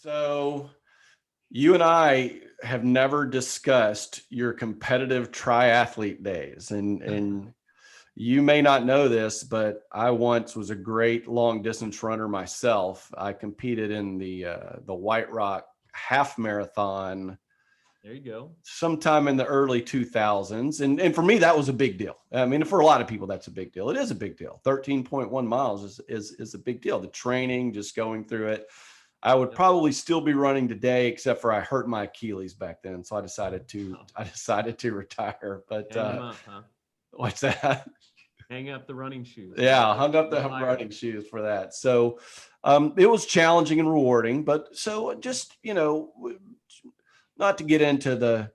So you and I have never discussed your competitive triathlete days, and you may not know this, but I once was a great long distance runner myself. I competed in the White Rock half marathon There you go. sometime in the early 2000s, and for me that was a big deal. I mean, for a lot of people that's a big deal. It is a big deal. 13.1 miles is a big deal. The training, just going through it. I would Yep. probably still be running today, except for I hurt my Achilles back then, so Oh, I decided to retire. But hang them up, huh? what's that? Hang up the running shoes. Yeah, I hung up No the higher. running shoes for that. So it was challenging and rewarding, but so just, not to get into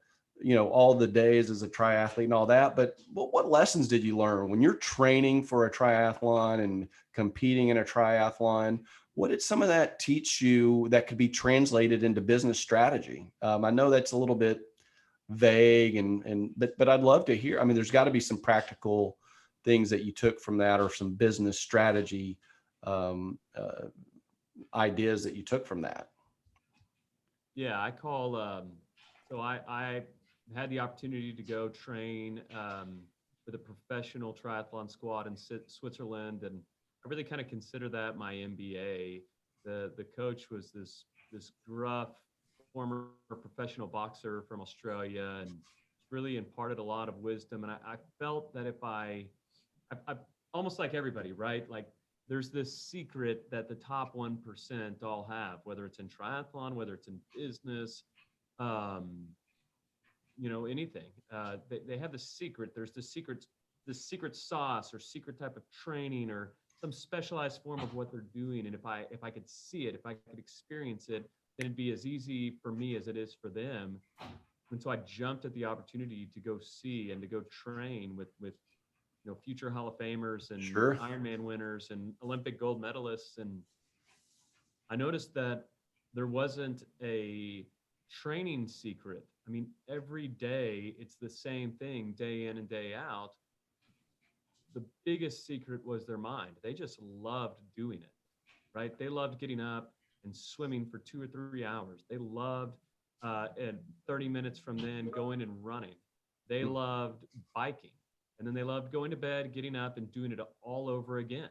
all the days as a triathlete and all that, but what lessons did you learn when you're training for a triathlon and competing in a triathlon? What did some of that teach you that could be translated into business strategy? I know that's a little bit vague, but I'd love to hear. I mean, there's got to be some practical things that you took from that, or some business strategy um, uh, ideas that you took from that. Yeah, I call. So I had the opportunity to go train for the professional triathlon squad in Switzerland, and I really kind of consider that my MBA. The coach was this gruff former professional boxer from Australia, and really imparted a lot of wisdom. And I felt that if I almost like everybody, right? Like there's this secret that the top 1% all have, whether it's in triathlon, whether it's in business, um, anything. They have the secret. There's the secret sauce or secret type of training or some specialized form of what they're doing. And if I could see it, if I could experience it, then it'd be as easy for me as it is for them. And so I jumped at the opportunity to go see and to go train with future Hall of Famers and Sure. Ironman winners and Olympic gold medalists. And I noticed that there wasn't a training secret. I mean, every day it's the same thing, day in and day out. The biggest secret was their mind. They just loved doing it, right? They loved getting up and swimming for 2 or 3 hours. They loved, and 30 minutes from then going and running. They loved biking. And then they loved going to bed, getting up, and doing it all over again.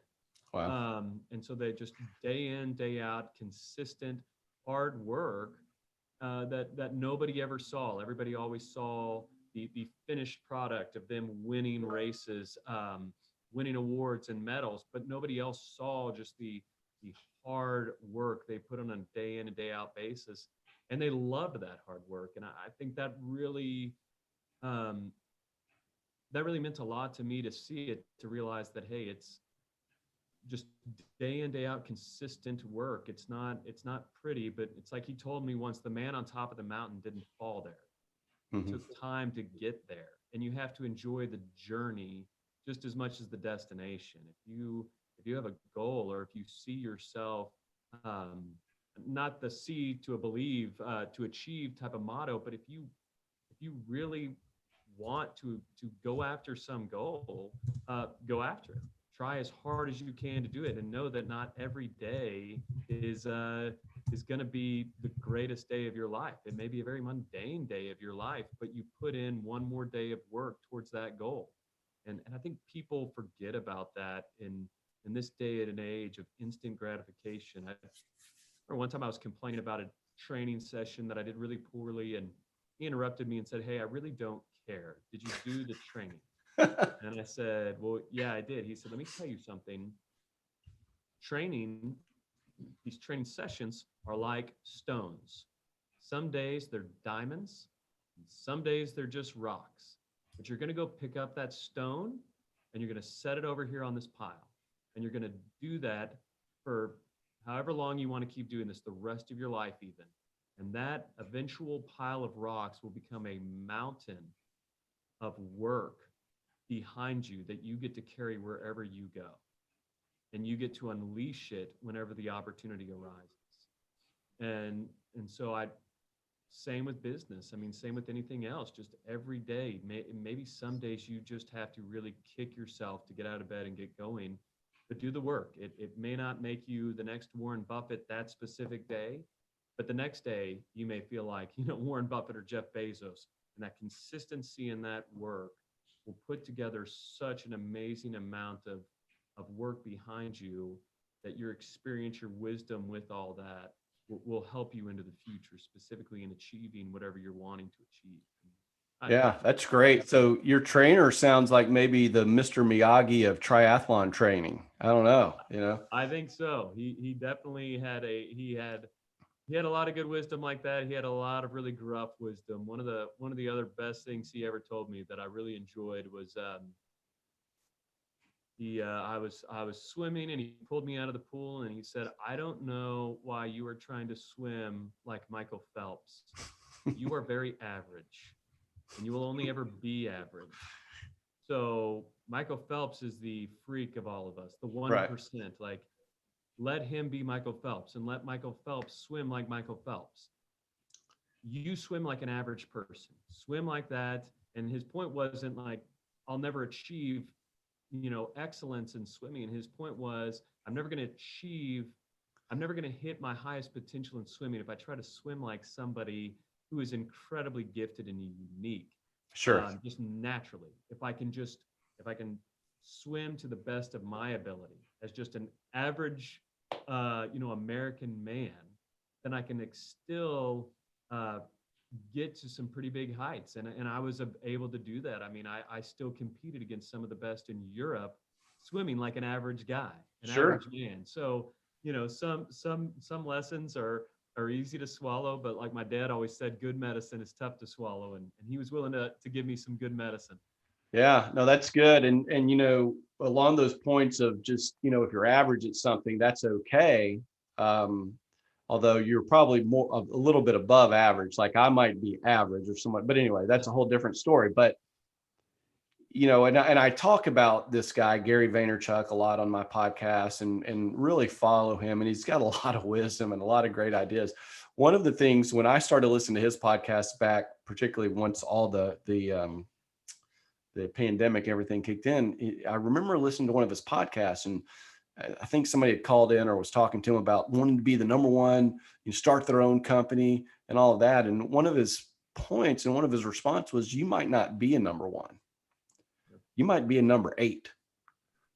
Wow. And so they just day in, day out, consistent, hard work that nobody ever saw. Everybody always saw the finished product of them winning races, winning awards and medals, but nobody else saw just the hard work they put on a day in and day out basis. And they loved that hard work. And I think um, that really meant a lot to me to see it, to realize that, hey, it's just day in day out consistent work. It's not pretty, but it's like he told me once, the man on top of the mountain didn't fall there. It Hmm. took time to get there, and you have to enjoy the journey just as much as the destination. If you have a goal, or if you see yourself, um, not the see to a believe to achieve type of motto, but if you really want to go after some goal, go after it. Try as hard as you can to do it, and know that not every day is going to be the greatest day of your life. It may be a very mundane day of your life, but you put in one more day of work towards that goal. And I think people forget about that in this day and age of instant gratification. I remember one time I was complaining about a training session that I did really poorly, and he interrupted me and said, "Hey, I really don't care. Did you do the training?" And I said, "Well, yeah, I did." He said, "Let me tell you something. Training, these training sessions are like stones. Some days they're diamonds, and some days they're just rocks. But you're going to go pick up that stone and you're going to set it over here on this pile. And you're going to do that for however long you want to keep doing this, the rest of your life, even. And that eventual pile of rocks will become a mountain of work behind you that you get to carry wherever you go. And you get to unleash it whenever the opportunity arises." And so I same with business. I mean, same with anything else. Just every day, maybe some days you just have to really kick yourself to get out of bed and get going, but do the work. It may not make you the next Warren Buffett that specific day, But the next day, you may feel like, Warren Buffett or Jeff Bezos, and that consistency in that work will put together such an amazing amount of work behind you that your experience, your wisdom with all that will help you into the future, specifically in achieving whatever you're wanting to achieve. Yeah, that's great. So your trainer sounds like maybe the Mr. Miyagi of triathlon training. I don't know. I think so. He definitely he had a lot of good wisdom like that. He had a lot of really gruff wisdom. One of the other best things he ever told me that I really enjoyed was I was swimming and he pulled me out of the pool and he said, "I don't know why you are trying to swim like Michael Phelps. You are very average and you will only ever be average." So Michael Phelps is the freak of all of us, the Right. 1%. Like, let him be Michael Phelps and let Michael Phelps swim like Michael Phelps. You swim like an average person. Swim like that. And his point wasn't like, I'll never achieve, excellence in swimming. And his point was, I'm never going to hit my highest potential in swimming if I try to swim like somebody who is incredibly gifted and unique, Sure. just naturally. If I can swim to the best of my ability as just an average, American man, then I can still get to some pretty big heights. And I was able to do that. I mean, I still competed against some of the best in Europe, swimming like an average guy, an Sure. average man. So, some lessons are easy to swallow, but like my dad always said, good medicine is tough to swallow. And he was willing to give me some good medicine. Yeah, no, that's good. And along those points of just, if you're average at something, that's okay. Um, Although you're probably more a little bit above average, like I might be average or somewhat, but anyway, that's a whole different story. But and I talk about this guy Gary Vaynerchuk a lot on my podcast, and really follow him, and he's got a lot of wisdom and a lot of great ideas. One of the things when I started listening to his podcast back, particularly once all the pandemic, everything kicked in, I remember listening to one of his podcasts, and I think somebody had called in or was talking to him about wanting to be the number one, start their own company and all of that. And one of his points and one of his response was, you might not be a number one. You might be a number 8.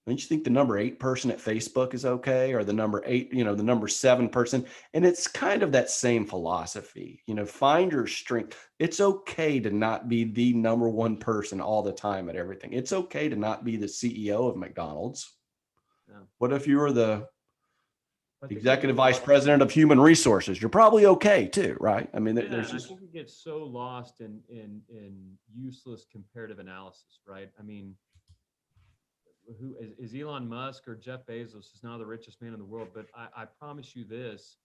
Don't you think the number 8 person at Facebook is okay? Or the number 8, the number 7 person? And it's kind of that same philosophy, find your strength. It's okay to not be the number 1 person all the time at everything. It's okay to not be the CEO of McDonald's. Yeah. What if you were the I think we executive get vice lost. president of human resources? You're probably okay too, right? I mean, Yeah, there's and I just, think we get so lost in useless comparative analysis, right? I mean, who is Elon Musk or Jeff Bezos is now the richest man in the world, but I promise you this,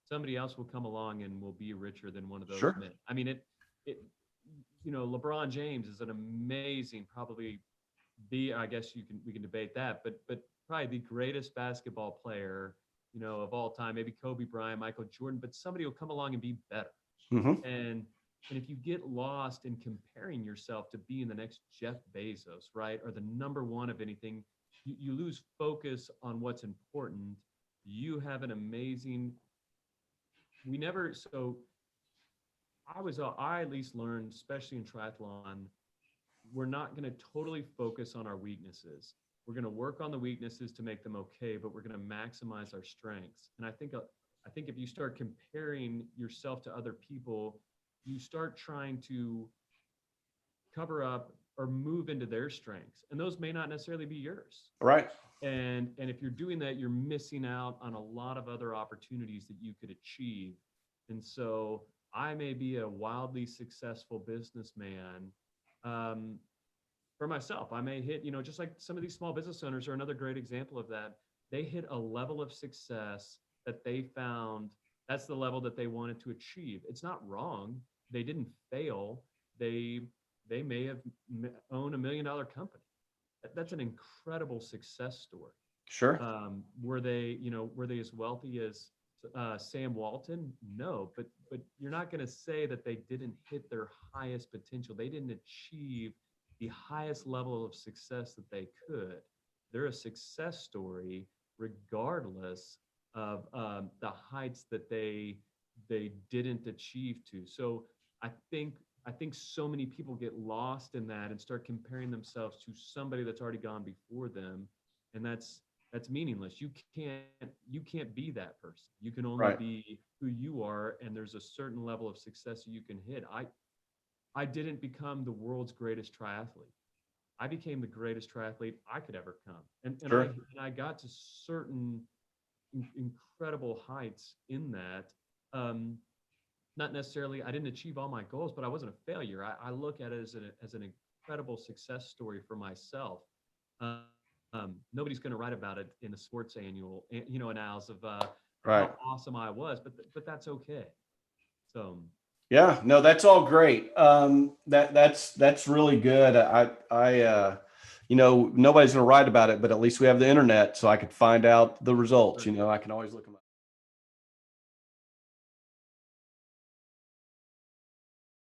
somebody else will come along and will be richer than one of those sure. men. I mean, it LeBron James is an amazing, probably I guess we can debate that, but probably the greatest basketball player, of all time, maybe Kobe Bryant, Michael Jordan, but somebody will come along and be better. Mm-hmm. And if you get lost in comparing yourself to being the next Jeff Bezos, right, or the number one of anything, you lose focus on what's important. You have an amazing. We never so. I at least learned, especially in triathlon, we're not going to totally focus on our weaknesses. We're going to work on the weaknesses to make them okay, but we're going to maximize our strengths. And I think if you start comparing yourself to other people, you start trying to cover up or move into their strengths, and those may not necessarily be yours. Right. And if you're doing that, you're missing out on a lot of other opportunities that you could achieve. And so I may be a wildly successful businessman. Um, for myself, I may hit, just like some of these small business owners are another great example of that. They hit a level of success that they found that's the level that they wanted to achieve. It's not wrong. They didn't fail. They may have owned $1 million company. That's an incredible success story. Sure. Were they as wealthy as Sam Walton? No, but you're not going to say that they didn't hit their highest potential. They didn't achieve the highest level of success that they could. They're a success story regardless of the heights that they they didn't achieve to. So I think I think so many people get lost in that and start comparing themselves to somebody that's already gone before them, and that's meaningless. You can't be that person. You can only Right. be who you are, and there's a certain level of success you can hit. I didn't become the world's greatest triathlete. I became the greatest triathlete I could ever come. Sure. And I got to certain incredible heights in that. Not necessarily, I didn't achieve all my goals, but I wasn't a failure. I look at it as an incredible success story for myself. Nobody's going to write about it in a sports annual, annals of Right. how awesome I was, but that's okay. So Yeah, no, that's all great. That's really good. Nobody's going to write about it, but at least we have the internet, so I could find out the results. I can always look